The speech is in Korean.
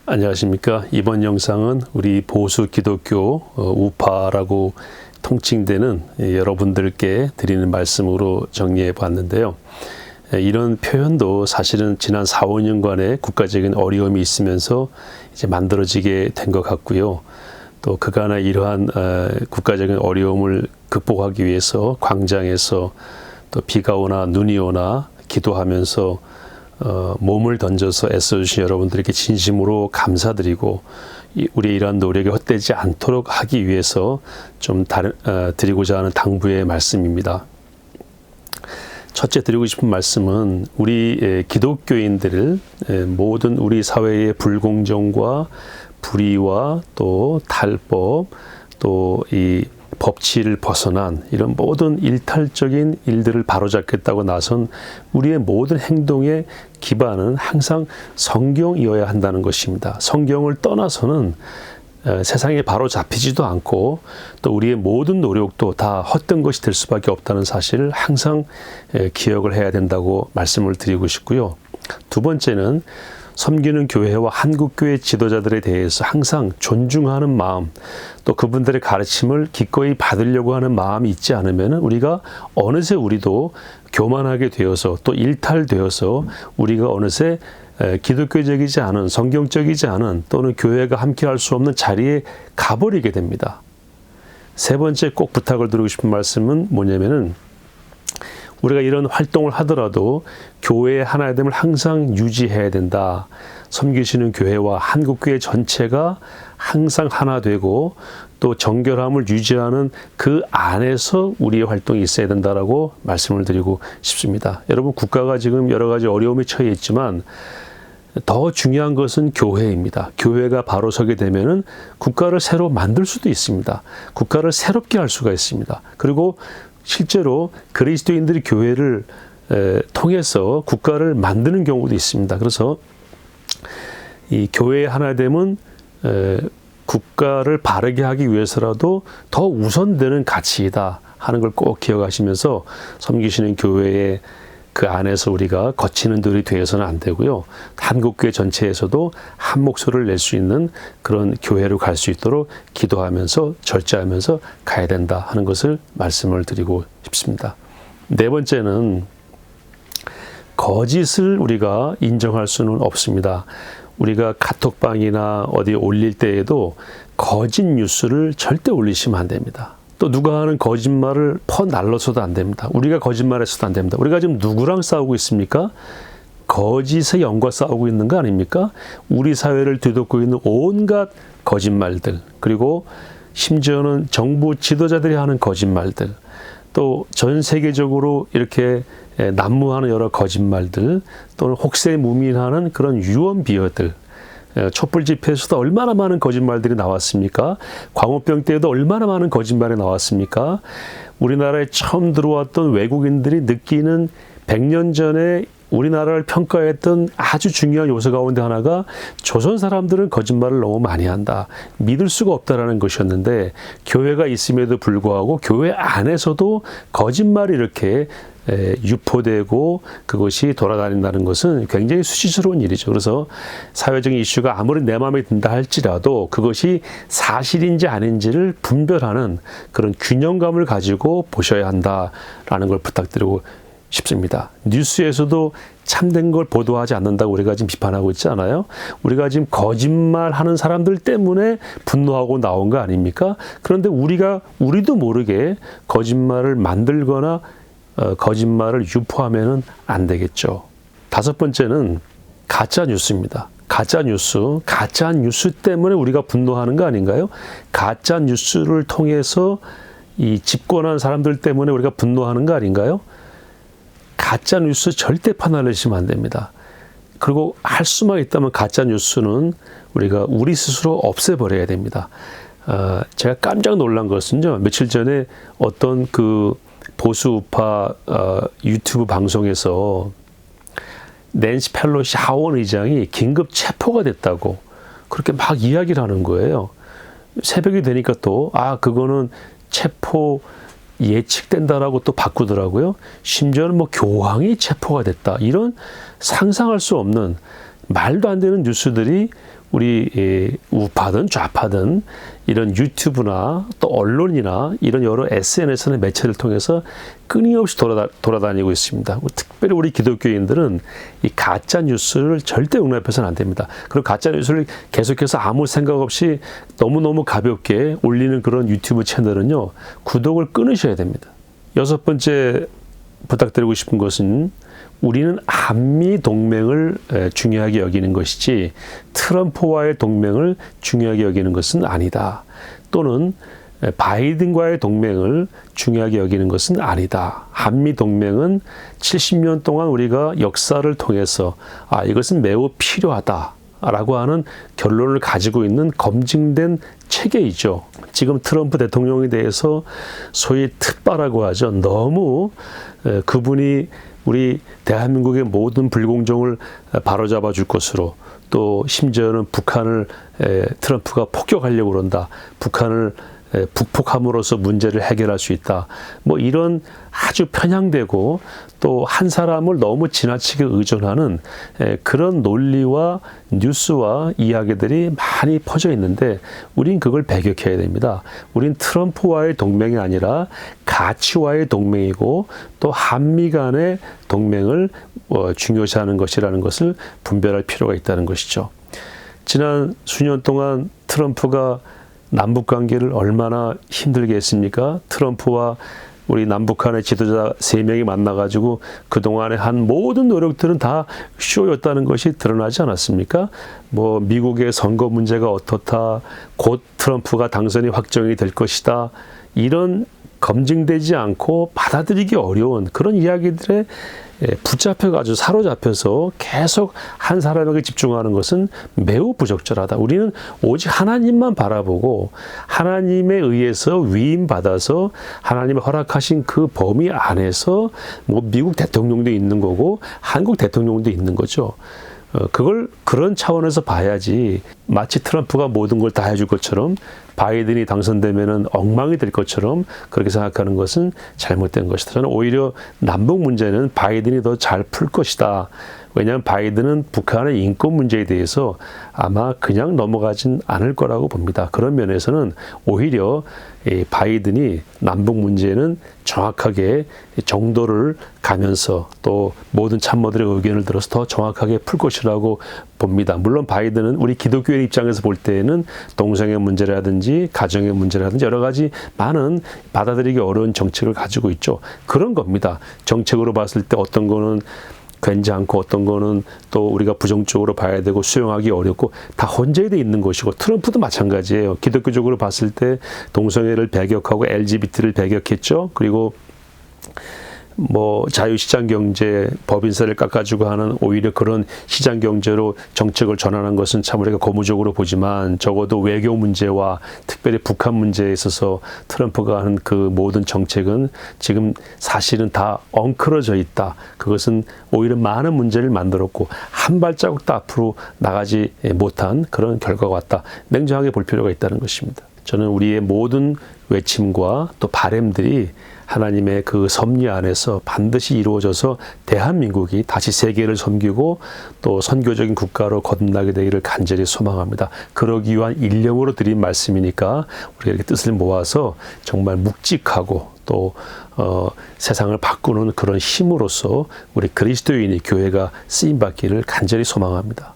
안녕하십니까. 이번 영상은 우리 보수 기독교 우파라고 통칭되는 여러분들께 드리는 말씀으로 정리해 봤는데요. 이런 표현도 사실은 지난 4, 5년간의 국가적인 어려움이 있으면서 이제 만들어지게 된 것 같고요. 또 그간의 이러한 국가적인 어려움을 극복하기 위해서 광장에서 또 비가 오나 눈이 오나 기도하면서 몸을 던져서 애써주신 여러분들에게 진심으로 감사드리고 우리의 이러한 노력이 헛되지 않도록 하기 위해서 좀 드리고자 하는 당부의 말씀입니다. 첫째 드리고 싶은 말씀은 우리 기독교인들을 모든 우리 사회의 불공정과 불의와 또 탈법 또 이 법치를 벗어난 이런 모든 일탈적인 일들을 바로잡겠다고 나선 우리의 모든 행동의 기반은 항상 성경이어야 한다는 것입니다. 성경을 떠나서는 세상에 바로 잡히지도 않고 또 우리의 모든 노력도 다 헛된 것이 될 수밖에 없다는 사실을 항상 기억을 해야 된다고 말씀을 드리고 싶고요. 두 번째는 섬기는 교회와 한국교회 지도자들에 대해서 항상 존중하는 마음, 또 그분들의 가르침을 기꺼이 받으려고 하는 마음이 있지 않으면 우리가 어느새 우리도 교만하게 되어서 또 일탈되어서 우리가 어느새 기독교적이지 않은, 성경적이지 않은 또는 교회가 함께할 수 없는 자리에 가버리게 됩니다. 세 번째 꼭 부탁을 드리고 싶은 말씀은 뭐냐면은 우리가 이런 활동을 하더라도 교회의 하나됨을 항상 유지해야 된다. 섬기시는 교회와 한국교회 전체가 항상 하나 되고 또 정결함을 유지하는 그 안에서 우리의 활동이 있어야 된다라고 말씀을 드리고 싶습니다. 여러분, 국가가 지금 여러 가지 어려움에 처해 있지만 더 중요한 것은 교회입니다. 교회가 바로 서게 되면은 국가를 새로 만들 수도 있습니다. 국가를 새롭게 할 수가 있습니다. 그리고 실제로 그리스도인들이 교회를 통해서 국가를 만드는 경우도 있습니다. 그래서 이 교회의 하나됨은 국가를 바르게 하기 위해서라도 더 우선되는 가치이다 하는 걸 꼭 기억하시면서 섬기시는 교회의 그 안에서 우리가 거치는 들이 되어서는 안 되고요. 한국교회 전체에서도 한 목소리를 낼 수 있는 그런 교회로 갈 수 있도록 기도하면서 절제하면서 가야 된다 하는 것을 말씀을 드리고 싶습니다. 네 번째는 거짓을 우리가 인정할 수는 없습니다. 우리가 카톡방이나 어디 올릴 때에도 거짓 뉴스를 절대 올리시면 안 됩니다. 또 누가 하는 거짓말을 퍼날러서도 안 됩니다. 우리가 거짓말해서도 안 됩니다. 우리가 지금 누구랑 싸우고 있습니까? 거짓의 영과 싸우고 있는 거 아닙니까? 우리 사회를 뒤덮고 있는 온갖 거짓말들, 그리고 심지어는 정부 지도자들이 하는 거짓말들, 또 전 세계적으로 이렇게 난무하는 여러 거짓말들, 또는 혹세무민하는 그런 유언비어들, 촛불 집회에서도 얼마나 많은 거짓말들이 나왔습니까? 광우병 때에도 얼마나 많은 거짓말이 나왔습니까? 우리나라에 처음 들어왔던 외국인들이 느끼는 100년 전에 우리나라를 평가했던 아주 중요한 요소 가운데 하나가 조선 사람들은 거짓말을 너무 많이 한다. 믿을 수가 없다라는 것이었는데 교회가 있음에도 불구하고 교회 안에서도 거짓말이 이렇게 유포되고 그것이 돌아다닌다는 것은 굉장히 수치스러운 일이죠. 그래서 사회적인 이슈가 아무리 내 마음에 든다 할지라도 그것이 사실인지 아닌지를 분별하는 그런 균형감을 가지고 보셔야 한다라는 걸 부탁드리고 싶습니다. 뉴스에서도 참된 걸 보도하지 않는다고 우리가 지금 비판하고 있지 않아요? 우리가 지금 거짓말하는 사람들 때문에 분노하고 나온 거 아닙니까? 그런데 우리도 모르게 거짓말을 만들거나 거짓말을 유포하면은 안 되겠죠. 다섯 번째는 가짜 뉴스입니다. 가짜 뉴스 때문에 우리가 분노하는 거 아닌가요? 가짜 뉴스를 통해서 이 집권한 사람들 때문에 우리가 분노하는 거 아닌가요? 가짜 뉴스 절대 퍼날리시면 안 됩니다. 그리고 할 수만 있다면 가짜 뉴스는 우리가 우리 스스로 없애버려야 됩니다. 제가 깜짝 놀란 것은요, 며칠 전에 어떤 그 보수 우파 유튜브 방송에서 낸시 펠로시 하원 의장이 긴급 체포가 됐다고 그렇게 막 이야기를 하는 거예요. 새벽이 되니까 또 그거는 체포 예측된다라고 또 바꾸더라고요. 심지어는 뭐 교황이 체포가 됐다. 이런 상상할 수 없는 말도 안 되는 뉴스들이 우리 우파든 좌파든 이런 유튜브나 또 언론이나 이런 여러 SNS나 매체를 통해서 끊임없이 돌아다니고 있습니다. 특별히 우리 기독교인들은 이 가짜 뉴스를 절대 용납해서는 안 됩니다. 그리고 가짜 뉴스를 계속해서 아무 생각 없이 너무너무 가볍게 올리는 그런 유튜브 채널은요, 구독을 끊으셔야 됩니다. 6번째 부탁드리고 싶은 것은, 우리는 한미 동맹을 중요하게 여기는 것이지 트럼프와의 동맹을 중요하게 여기는 것은 아니다. 또는 바이든과의 동맹을 중요하게 여기는 것은 아니다. 한미 동맹은 70년 동안 우리가 역사를 통해서 이것은 매우 필요하다라고 하는 결론을 가지고 있는 검증된 체계이죠. 지금 트럼프 대통령에 대해서 소위 특바라고 하죠. 너무 그분이 우리 대한민국의 모든 불공정을 바로잡아 줄 것으로, 또 심지어는 북한을 트럼프가 폭격하려고 그런다. 북한을 북폭함으로써 문제를 해결할 수 있다. 뭐 이런 아주 편향되고 또 한 사람을 너무 지나치게 의존하는 그런 논리와 뉴스와 이야기들이 많이 퍼져 있는데, 우린 그걸 배격해야 됩니다. 우린 트럼프와의 동맹이 아니라 가치와의 동맹이고, 또 한미 간의 동맹을 중요시하는 것이라는 것을 분별할 필요가 있다는 것이죠. 지난 수년 동안 트럼프가 남북 관계를 얼마나 힘들게 했습니까? 트럼프와 우리 남북한의 지도자 3명이 만나가지고 그동안에 한 모든 노력들은 다 쇼였다는 것이 드러나지 않았습니까? 뭐 미국의 선거 문제가 어떻다, 곧 트럼프가 당선이 확정이 될 것이다, 이런 검증되지 않고 받아들이기 어려운 그런 이야기들에 붙잡혀가지고 사로잡혀서 계속 한 사람에게 집중하는 것은 매우 부적절하다. 우리는 오직 하나님만 바라보고 하나님에 의해서 위임받아서 하나님이 허락하신 그 범위 안에서 뭐 미국 대통령도 있는 거고 한국 대통령도 있는 거죠. 그걸 그런 차원에서 봐야지, 마치 트럼프가 모든 걸 다 해줄 것처럼 바이든이 당선되면은 엉망이 될 것처럼 그렇게 생각하는 것은 잘못된 것이다. 저는 오히려 남북 문제는 바이든이 더 잘 풀 것이다. 왜냐하면 바이든은 북한의 인권 문제에 대해서 아마 그냥 넘어가진 않을 거라고 봅니다. 그런 면에서는 오히려 바이든이 남북 문제는 정확하게 정도를 가면서 또 모든 참모들의 의견을 들어서 더 정확하게 풀 것이라고 봅니다. 물론 바이든은 우리 기독교인 입장에서 볼 때에는 동성애 문제라든지 가정의 문제라든지 여러 가지 많은 받아들이기 어려운 정책을 가지고 있죠. 그런 겁니다. 정책으로 봤을 때 어떤 거는 괜찮고 어떤 거는 또 우리가 부정적으로 봐야 되고 수용하기 어렵고 다 혼재되어 있는 것이고, 트럼프도 마찬가지예요. 기독교적으로 봤을 때 동성애를 배격하고 LGBT를 배격했죠. 그리고 뭐 자유시장 경제, 법인세를 깎아주고 하는 오히려 그런 시장 경제로 정책을 전환한 것은 참 우리가 고무적으로 보지만, 적어도 외교 문제와 특별히 북한 문제에 있어서 트럼프가 하는 그 모든 정책은 지금 사실은 다 엉클어져 있다. 그것은 오히려 많은 문제를 만들었고 한 발자국도 앞으로 나가지 못한 그런 결과가 왔다. 냉정하게 볼 필요가 있다는 것입니다. 저는 우리의 모든 외침과 또 바람들이 하나님의 그 섭리 안에서 반드시 이루어져서 대한민국이 다시 세계를 섬기고 또 선교적인 국가로 거듭나게 되기를 간절히 소망합니다. 그러기 위한 일념으로 드린 말씀이니까 우리가 이렇게 뜻을 모아서 정말 묵직하고 또 세상을 바꾸는 그런 힘으로서 우리 그리스도인이 교회가 쓰임받기를 간절히 소망합니다.